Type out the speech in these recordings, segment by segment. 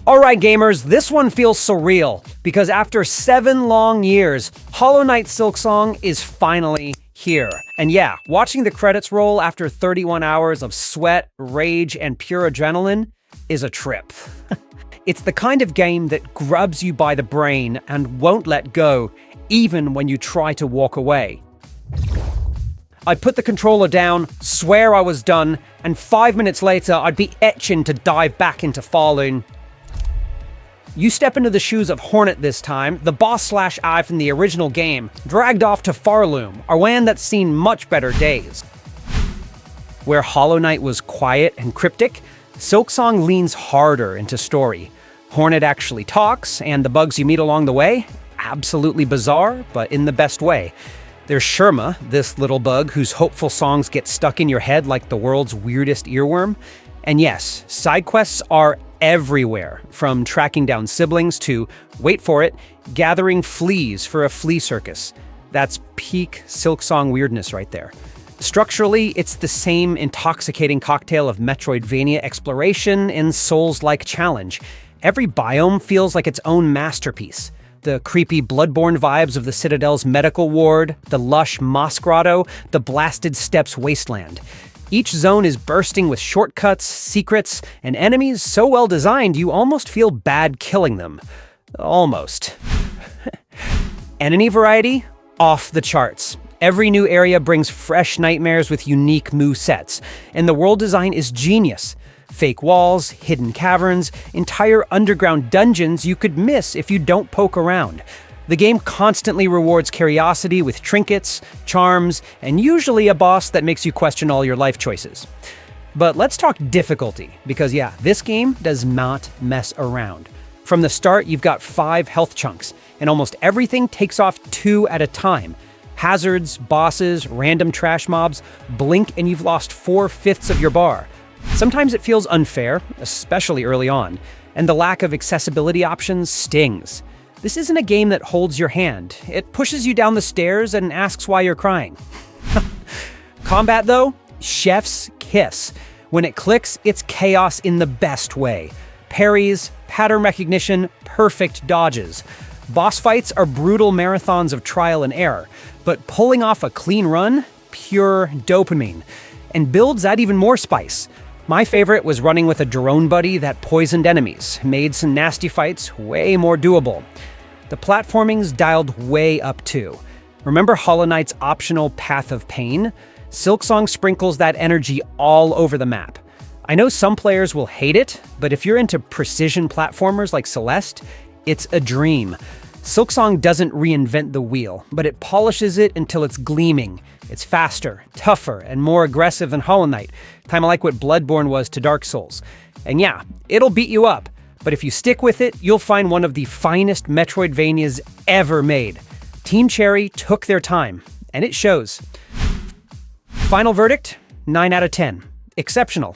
Alright gamers, this one feels surreal, because after 7 long years, Hollow Knight Silksong is finally here. And yeah, watching the credits roll after 31 hours of sweat, rage, and pure adrenaline is a trip. It's the kind of game that grabs you by the brain and won't let go, even when you try to walk away. I'd put the controller down, swear I was done, and 5 minutes later I'd be itching to dive back into Pharloom. You step into the shoes of Hornet this time, the boss/eye from the original game, dragged off to Pharloom, a land that's seen much better days. Where Hollow Knight was quiet and cryptic, Silksong leans harder into story. Hornet actually talks, and the bugs you meet along the way? Absolutely bizarre, but in the best way. There's Sherma, this little bug whose hopeful songs get stuck in your head like the world's weirdest earworm. And yes, side quests are everywhere, from tracking down siblings to, wait for it, gathering fleas for a flea circus. That's peak Silksong weirdness right there. Structurally, it's the same intoxicating cocktail of Metroidvania exploration and Soulslike challenge. Every biome feels like its own masterpiece. The creepy Bloodborne vibes of the Citadel's medical ward, the lush moss grotto, the blasted steppes wasteland. Each zone is bursting with shortcuts, secrets, and enemies so well designed you almost feel bad killing them. Almost. Enemy variety? Off the charts. Every new area brings fresh nightmares with unique movesets, and the world design is genius. Fake walls, hidden caverns, entire underground dungeons you could miss if you don't poke around. The game constantly rewards curiosity with trinkets, charms, and usually a boss that makes you question all your life choices. But let's talk difficulty, because yeah, this game does not mess around. From the start, you've got 5 health chunks, and almost everything takes off 2 at a time. Hazards, bosses, random trash mobs, blink and you've lost 4/5 of your bar. Sometimes it feels unfair, especially early on, and the lack of accessibility options stings. This isn't a game that holds your hand. It pushes you down the stairs and asks why you're crying. Combat, though? Chef's kiss. When it clicks, it's chaos in the best way. Parries, pattern recognition, perfect dodges. Boss fights are brutal marathons of trial and error, but pulling off a clean run? Pure dopamine. And builds add even more spice. My favorite was running with a drone buddy that poisoned enemies, made some nasty fights way more doable. The platforming's dialed way up too. Remember Hollow Knight's optional Path of Pain? Silksong sprinkles that energy all over the map. I know some players will hate it, but if you're into precision platformers like Celeste, it's a dream. Silksong doesn't reinvent the wheel, but it polishes it until it's gleaming. It's faster, tougher, and more aggressive than Hollow Knight, kinda like what Bloodborne was to Dark Souls. And yeah, it'll beat you up, but if you stick with it, you'll find one of the finest Metroidvanias ever made. Team Cherry took their time, and it shows. Final verdict, 9 out of 10. Exceptional.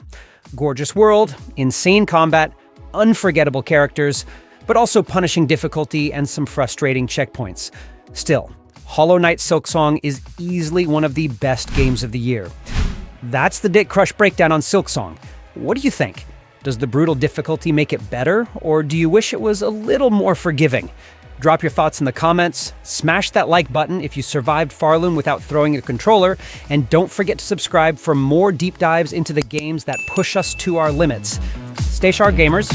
Gorgeous world, insane combat, unforgettable characters, but also punishing difficulty and some frustrating checkpoints. Still, Hollow Knight Silksong is easily one of the best games of the year. That's the BitCrush breakdown on Silksong. What do you think? Does the brutal difficulty make it better, or do you wish it was a little more forgiving? Drop your thoughts in the comments, smash that like button if you survived Pharloom without throwing a controller, and don't forget to subscribe for more deep dives into the games that push us to our limits. Stay sharp, gamers.